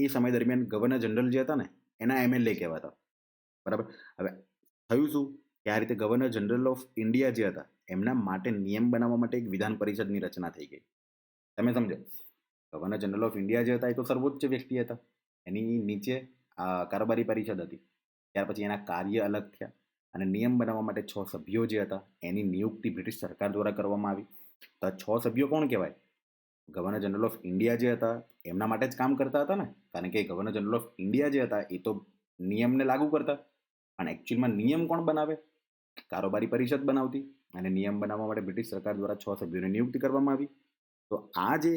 એ સમય દરમિયાન ગવર્નર જનરલ જે હતા ને એના એમએલએ કહેવાતા, બરાબર. હવે થયું શું કે આ રીતે ગવર્નર જનરલ ઓફ ઇન્ડિયા જે હતા એમના માટે નિયમ બનાવવા માટે એક વિધાન પરિષદની રચના થઈ ગઈ. તમે સમજો, ગવર્નર જનરલ ઓફ ઇન્ડિયા જે હતા એ તો સર્વોચ્ચ વ્યક્તિ હતા, એની નીચે આ કારોબારી પરિષદ હતી, ત્યાર પછી એના કાર્ય અલગ થયા અને નિયમ બનાવવા માટે 6 સભ્યો જે હતા એની નિયુક્તિ બ્રિટિશ સરકાર દ્વારા કરવામાં આવી. તો આ 6 સભ્યો કોણ કહેવાય, ગવર્નર જનરલ ઓફ ઇન્ડિયા જે હતા એમના માટે જ કામ કરતા હતા ને, કારણ કે ગવર્નર જનરલ ઓફ ઇન્ડિયા જે હતા એ તો નિયમને લાગુ કરતા, અને એકચ્યુઅલમાં નિયમ કોણ બનાવે, કારોબારી પરિષદ બનાવતી, અને નિયમ બનાવવા માટે બ્રિટિશ સરકાર દ્વારા 6 સભ્યોની નિયુક્તિ કરવામાં આવી. તો આ જે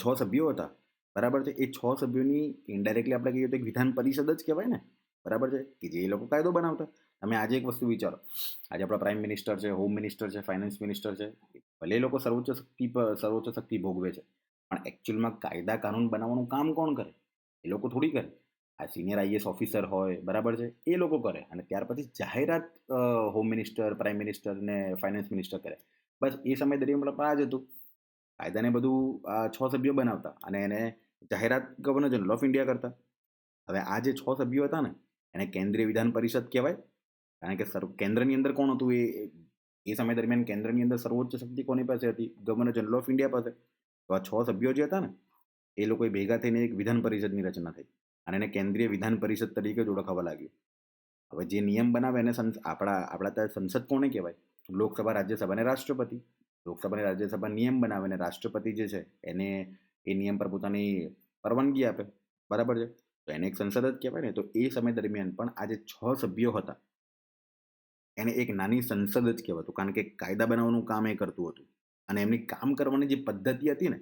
6 સભ્યો હતા, બરાબર છે, એ 6 સભ્યોની ઇનડાયરેક્ટલી આપણે કહીએ તો એક વિધાન પરિષદ જ કહેવાય ને, બરાબર છે, કે જે એ લોકો કાયદો બનાવતા. તમે આજે એક વસ્તુ વિચારો, આજે આપણા પ્રાઇમ મિનિસ્ટર છે, હોમ મિનિસ્ટર છે, ફાઇનાન્સ મિનિસ્ટર છે, ભલે એ લોકો સર્વોચ્ચ શક્તિ ભોગવે છે, પણ એકચ્યુઅલમાં કાયદા કાનૂન બનાવવાનું કામ કોણ કરે? એ લોકો થોડી કરે. આ સિનિયર આઈએએસ ઓફિસર હોય, બરાબર છે, એ લોકો કરે. અને ત્યાર પછી જાહેરાત હોમ મિનિસ્ટર, પ્રાઇમ મિનિસ્ટર ને ફાઇનાન્સ મિનિસ્ટર કરે. બસ એ સમય દરમિયાન આ જ હતું. કાયદાને બધું 6 સભ્યો બનાવતા અને એને જાહેરાત ગવર્નર જનરલ ઓફ ઇન્ડિયા કરતા. હવે આ જે 6 સભ્યો હતા ને, એને કેન્દ્રીય વિધાન પરિષદ કહેવાય. કારણ કે કેન્દ્રની અંદર કોણ હતું? એ સમય દરમિયાન કેન્દ્રની અંદર સર્વોચ્ચ શક્તિ કોની પાસે હતી? ગવર્નર જનરલ ઓફ ઇન્ડિયા પાસે. તો આ 6 સભ્યો જે હતા ને, એ લોકોએ ભેગા થઈને એક વિધાન પરિષદની રચના થઈ અને એને કેન્દ્રીય વિધાન પરિષદ તરીકે જ ઓળખાવા લાગ્યું. હવે જે નિયમ બનાવે એને આપણા ત્યાં સંસદ કોને કહેવાય? લોકસભા, રાજ્યસભા અને રાષ્ટ્રપતિ. લોકસભા અને રાજ્યસભા નિયમ બનાવે અને રાષ્ટ્રપતિ જે છે એને એ નિયમ પર પોતાની પરવાનગી આપે, બરાબર છે. તો એને એક સંસદ જ કહેવાય ને. તો એ સમય દરમિયાન પણ આ જે 6 સભ્યો હતા એને એક નાની સંસદ જ કહેવાતું, કારણ કે કાયદા બનાવવાનું કામ એ કરતું હતું. અને એમની કામ કરવાની જે પદ્ધતિ હતી ને,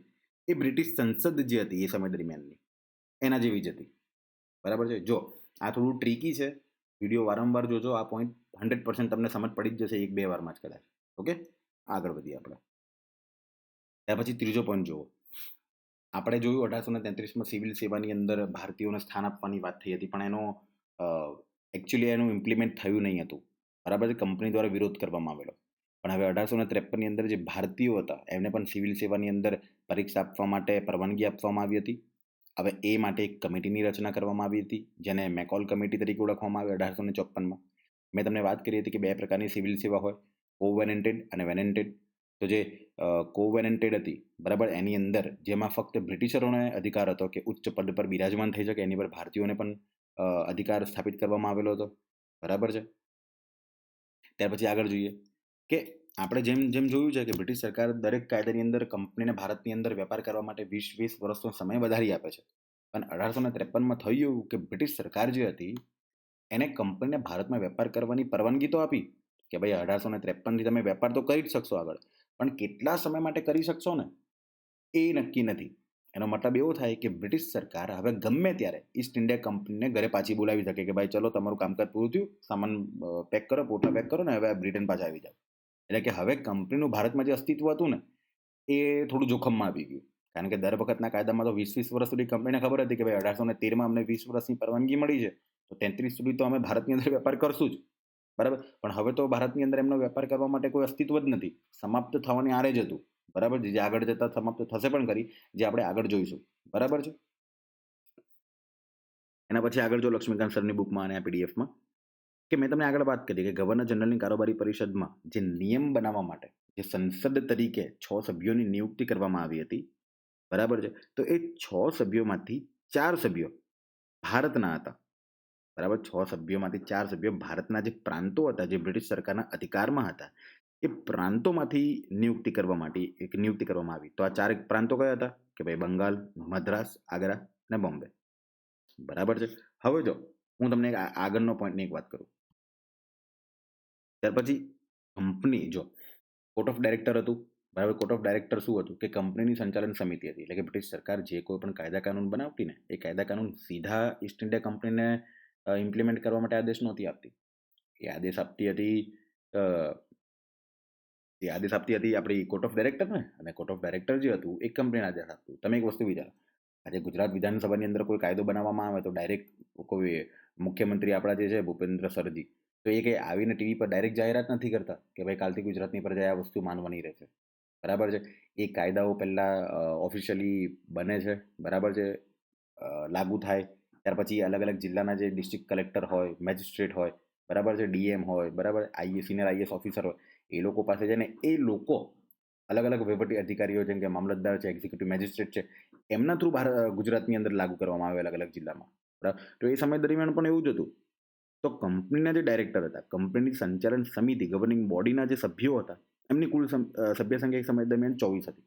એ બ્રિટિશ સંસદ જે હતી એ સમય દરમિયાનની એના જેવી જ હતી, બરાબર છે. જો આ થોડું ટ્રીકી છે, વિડીયો વારંવાર જોજો, આ પોઈન્ટ 100% તમને સમજ પડી જ જશે 1-2 વારમાં જ કદાચ. ઓકે, આગળ વધીએ આપણે. ત્યાર પછી ત્રીજો પોઈન્ટ જુઓ. આપણે જોયું 1833માં સિવિલ સેવાની અંદર ભારતીયોને સ્થાન આપવાની વાત થઈ હતી, પણ એનો એકચ્યુઅલી એનું ઇમ્પ્લિમેન્ટ થયું નહીં હતું, બરાબર છે. કંપની દ્વારા વિરોધ કરવામાં આવેલો. પણ હવે 1853ની અંદર જે ભારતીયો હતા એમને પણ સિવિલ સેવાની અંદર પરીક્ષા આપવા માટે પરવાનગી આપવામાં આવી હતી. હવે એ માટે એક કમિટીની રચના કરવામાં આવી હતી, જેને મેકોલ કમિટી તરીકે ઓળખવામાં આવી 1854માં. મેં તમને વાત કરી હતી કે 2 પ્રકારની સિવિલ સેવા હોય, કોવેનેન્ટેડ અને વેનેન્ટેડ. તો જે કોવેનેન્ટેડ હતી, બરાબર, એની અંદર જેમાં ફક્ત બ્રિટિશરોને અધિકાર હતો કે ઉચ્ચ પદ પર બિરાજમાન થઈ શકે, એની પર ભારતીયોને પણ અધિકાર સ્થાપિત કરવામાં આવેલો હતો, બરાબર છે. ત્યાર પછી આગળ જોઈએ કે આપણે જેમ જેમ જોયું છે કે બ્રિટિશ સરકાર દરેક કાયદાની અંદર કંપનીને ભારતની અંદર વેપાર કરવા માટે 20 વર્ષનો સમય વધારી આપે છે. પણ 1853માં થયું એવું કે બ્રિટિશ સરકાર જે હતી એને કંપનીને ભારતમાં વેપાર કરવાની પરવાનગી તો આપી કે ભાઈ 1853થી તમે વેપાર તો કરી જ શકશો આગળ, પણ કેટલા સમય માટે કરી શકશો ને એ નક્કી નથી. એનો મતલબ એવો થાય કે બ્રિટિશ સરકાર હવે ગમે ત્યારે ઈસ્ટ ઇન્ડિયા કંપનીને ઘરે પાછી બોલાવી શકે કે ભાઈ ચલો તમારું કામકાજ પૂરું થયું, સામાન પેક કરો, પોટલા પેક કરો ને હવે બ્રિટન પાછા આવી જાવ. એટલે કે હવે કંપનીનું ભારતમાં જે અસ્તિત્વ હતું ને એ થોડું જોખમમાં આવી ગયું. કારણ કે દર વખતના કાયદામાં તો 20 વર્ષ સુધી કંપનીને ખબર હતી કે ભાઈ 1813માં અમને 20 વર્ષની પરવાનગી મળી છે, તો 33 સુધી તો અમે ભારતની અંદર વેપાર કરશું જ, બરાબર. પણ હવે તો ભારતની અંદર એમનો વેપાર કરવા માટે કોઈ અસ્તિત્વ જ નથી, સમાપ્ત થવાની આરે જ હતું, બરાબર. જે આગળ જતા સમાપ્ત થશે પણ ખરી, જે આપણે આગળ જોઈશું, બરાબર છે. એના પછી આગળ જો લક્ષ્મીકાંત સરની બુકમાં અને આ પીડીએફમાં કે મેં તમને આગળ વાત કરી કે ગવર્નર જનરલની કારોબારી પરિષદમાં જે નિયમ બનાવવા માટે જે સંસદ તરીકે 6 સભ્યોની નિયુક્તિ કરવામાં આવી હતી, બરાબર છે. તો એ 6 સભ્યોમાંથી 4 સભ્યો ભારતના હતા, બરાબર. 6 સભ્યોમાંથી 4 સભ્યો ભારતના જે પ્રાંતો હતા જે બ્રિટિશ સરકારના અધિકારમાં હતા એ પ્રાંતોમાંથી નિયુક્તિ કરવામાં આવી. તો આ 4 પ્રાંતો કયા હતા કે ભાઈ બંગાળ, મદ્રાસ, આગ્રા અને બોમ્બે, બરાબર છે. હવે જો હું તમને આગળનો પોઈન્ટની એક વાત કરું. ત્યાર પછી કંપની જો કોર્ટ ઓફ ડાયરેક્ટર હતું, બરાબર. કોર્ટ ઓફ ડાયરેક્ટર શું હતું કે કંપનીની સંચાલન સમિતિ હતી. એટલે કે બ્રિટિશ સરકાર જે કોઈ પણ કાયદા કાનૂન બનાવતી ને એ કાયદા કાનૂન સીધા ઈસ્ટ ઇન્ડિયા કંપનીને ઇમ્પ્લિમેન્ટ કરવા માટે આદેશ નહોતી આપતી. એ આદેશ આપતી હતી આપણી કોર્ટ ઓફ ડાયરેક્ટર ને. અને કોર્ટ ઓફ ડાયરેક્ટર જે હતું એ કંપનીને આદેશ આપતું. તમે એક વસ્તુ વિચારો, આજે ગુજરાત વિધાનસભાની અંદર કોઈ કાયદો બનાવવામાં આવે તો ડાયરેક્ટ કોઈ મુખ્યમંત્રી આપણા જે છે ભૂપેન્દ્ર સરજી, તો એ કંઈ આવીને ટીવી પર ડાયરેક્ટ જાહેરાત નથી કરતા કે ભાઈ કાલથી ગુજરાતની પ્રજાએ આ વસ્તુ માનવાની રહેશે, બરાબર છે. એ કાયદાઓ પહેલાં ઓફિશિયલી બને છે, બરાબર છે, લાગુ થાય. ત્યાર પછી અલગ અલગ જિલ્લાના જે ડિસ્ટ્રિક્ટ કલેક્ટર હોય, મેજિસ્ટ્રેટ હોય, બરાબર છે, ડીએમ હોય, બરાબર, સિનિયર આઈએસ ઓફિસર હોય, એ લોકો પાસે છે ને એ લોકો અલગ અલગ વહીવટી અધિકારીઓ જેમ કે મામલતદાર છે, એક્ઝિક્યુટિવ મેજિસ્ટ્રેટ છે, એમના થ્રુ ગુજરાતની અંદર લાગુ કરવામાં આવે અલગ અલગ જિલ્લામાં, બરાબર. તો એ સમય દરમિયાન પણ એવું જ હતું. તો કંપનીના જે ડાયરેક્ટર હતા, કંપનીની સંચાલન સમિતિ, ગવર્નિંગ બોડીના જે સભ્યો હતા, એમની કુલ સભ્ય સંખ્યા એક સમય દરમિયાન 24 હતી.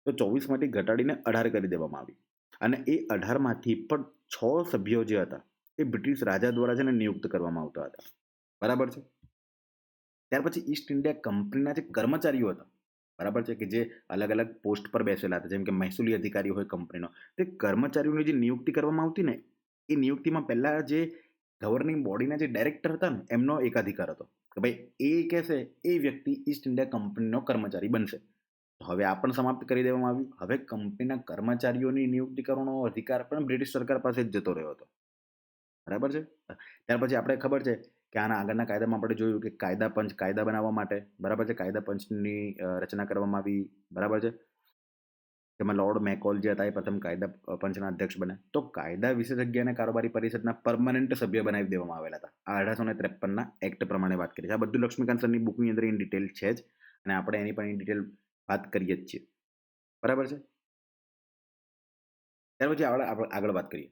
તો 24માંથી ઘટાડીને 18 કરી દેવામાં આવી. અને એ 18માંથી પણ 6 સભ્યો જે હતા એ બ્રિટિશ રાજા દ્વારા છે ને નિયુક્ત કરવામાં આવતા હતા, બરાબર છે. ત્યાર પછી ઈસ્ટ ઇન્ડિયા કંપનીના જે કર્મચારીઓ હતા, બરાબર છે, કે જે અલગ અલગ પોસ્ટ પર બેસેલા હતા, જેમ કે મહેસૂલી અધિકારી હોય કંપનીનો, તે કર્મચારીઓની જે નિયુક્તિ કરવામાં આવતી ને એ નિયુક્તિમાં પહેલાં જે ગવર્નિંગ બોડીના જે ડાયરેક્ટર હતા ને એમનો એક અધિકાર હતો કે ભાઈ એ કહેશે એ વ્યક્તિ ઈસ્ટ ઇન્ડિયા કંપનીનો કર્મચારી બનશે. તો હવે આ પણ સમાપ્ત કરી દેવામાં આવ્યું. હવે કંપનીના કર્મચારીઓની નિયુક્તિ કરવાનો અધિકાર પણ બ્રિટિશ સરકાર પાસે જ જતો રહ્યો હતો. બરાબર છે. ત્યાર પછી આપણે ખબર છે કે આના આગળના કાયદામાં આપણે જોયું કે કાયદા પંચ કાયદા બનાવવા માટે, બરાબર છે, કાયદા પંચની રચના કરવામાં આવી. બરાબર છે. તેમાં લોર્ડ મેકોલ જે હતા એ પ્રથમ કાયદા પંચના અધ્યક્ષ બન્યા. તો કાયદા વિશેષજ્ઞ અને કારોબારી પરિષદના પરમનન્ટ સભ્ય બનાવી દેવામાં આવેલા હતા. આ 1853ના એક્ટ પ્રમાણે વાત કરી છે. આ બધું લક્ષ્મીકાંત સરની બુકની અંદર ઇન ડિટેલ છે જ, અને આપણે એની પણ ઇન ડિટેલ વાત કરીએ જ છીએ. બરાબર છે. ત્યાર પછી આગળ વાત કરીએ.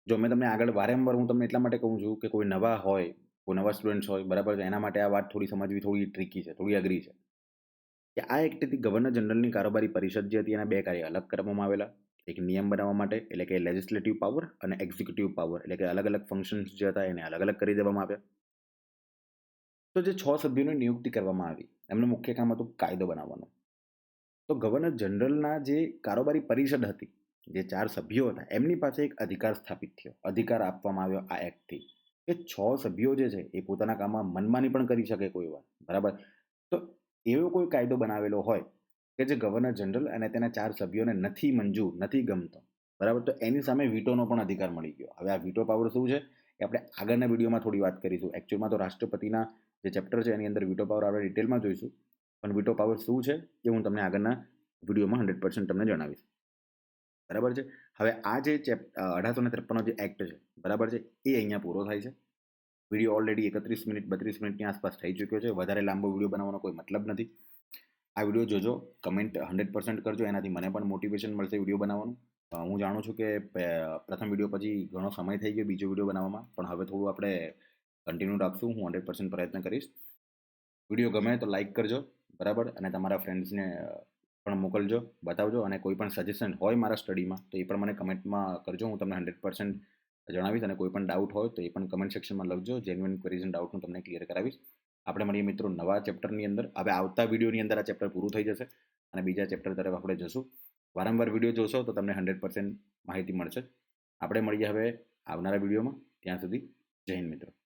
જો મેં તમને આગળ વારંવાર હું તમને એટલા માટે કહું છું કે કોઈ નવા હોય, કોઈ નવા સ્ટુડન્ટ્સ હોય, બરાબર છે, એના માટે આ વાત થોડી સમજવી થોડી ટ્રિકી છે, થોડી અઘરી છે. કે આ એક્ટથી ગવર્નર જનરલની કારોબારી પરિષદ જે હતી એના બે કાર્ય અલગ કરવામાં આવેલા. એક નિયમ બનાવવા માટે એટલે કે લેજિસ્લેટિવ પાવર, અને એક્ઝિક્યુટિવ પાવર એટલે કે અલગ અલગ ફંક્શન્સ જે હતા એને અલગ અલગ કરી દેવામાં આવ્યા. તો જે 6 સભ્યોની નિયુક્તિ કરવામાં આવી એમનું મુખ્ય કામ હતું કાયદો બનાવવાનું. તો ગવર્નર જનરલના જે કારોબારી પરિષદ હતી, જે 4 સભ્યો હતા, એમની પાસે એક અધિકાર સ્થાપિત થયો, અધિકાર આપવામાં આવ્યો આ એક્ટથી કે 6 સભ્યો જે છે એ પોતાના કામમાં મનમાની પણ કરી શકે કોઈ વાર. બરાબર. તો એવો કોઈ કાયદો બનાવેલો હોય કે જે ગવર્નર જનરલ અને તેના 4 સભ્યોને નથી મંજૂર, નથી ગમતો, બરાબર, તો એની સામે વીટોનો પણ અધિકાર મળી ગયો. હવે આ વીટો પાવર શું છે એ આપણે આગળના વિડીયોમાં થોડી વાત કરીશું. એકચ્યુઅલમાં તો રાષ્ટ્રપતિના જે ચેપ્ટર છે એની અંદર વીટો પાવર આપણે ડિટેલમાં જોઈશું, પણ વીટો પાવર શું છે એ હું તમને આગળના વિડીયોમાં 100% તમને જણાવીશ. બરાબર છે. હવે આ જે 1853નો જે એક્ટ છે, બરાબર છે, એ અહીંયા પૂરો થાય છે. વિડીયો ઓલરેડી 31 મિનિટ 32 મિનિટની આસપાસ થઈ ચૂક્યો છે. વધારે લાંબો વિડીયો બનાવવાનો કોઈ મતલબ નથી. આ વિડીયો જોજો, કમેન્ટ 100% કરજો, એનાથી મને પણ મોટિવેશન મળશે વિડીયો બનાવવાનું. હું જાણું છું કે પ્રથમ વિડીયો પછી ઘણો સમય થઈ ગયો બીજો વિડીયો બનાવવામાં, પણ હવે થોડું આપણે કન્ટિન્યુ રાખશું. હું 100% પ્રયત્ન કરીશ. વિડીયો ગમે તો લાઈક કરજો, બરાબર, અને તમારા ફ્રેન્ડ્સને પણ મોકલજો, બતાવજો, અને કોઈ પણ સજેશન હોય મારા સ્ટડીમાં તો એ પણ મને કમેન્ટમાં કરજો. હું તમને 100% જણાવીશ, અને કોઈ પણ ડાઉટ હોય તો એ પણ કમેન્ટ સેક્શનમાં લખજો. જેન્યુઇન ક્વેરીઝ એન્ડ ડાઉટ હું તમને ક્લિયર કરાવીશ. આપણે મળીએ મિત્રો નવા ચેપ્ટરની અંદર. હવે આવતા વિડીયોની અંદર આ ચેપ્ટર પૂરું થઈ જશે અને બીજા ચેપ્ટર તરફ આપણે જશું. વારંવાર વિડીયો જોશો તો તમને 100% માહિતી મળશે. આપણે મળીએ હવે આવનારા વિડીયોમાં. ત્યાં સુધી જય હિન્દ મિત્રો.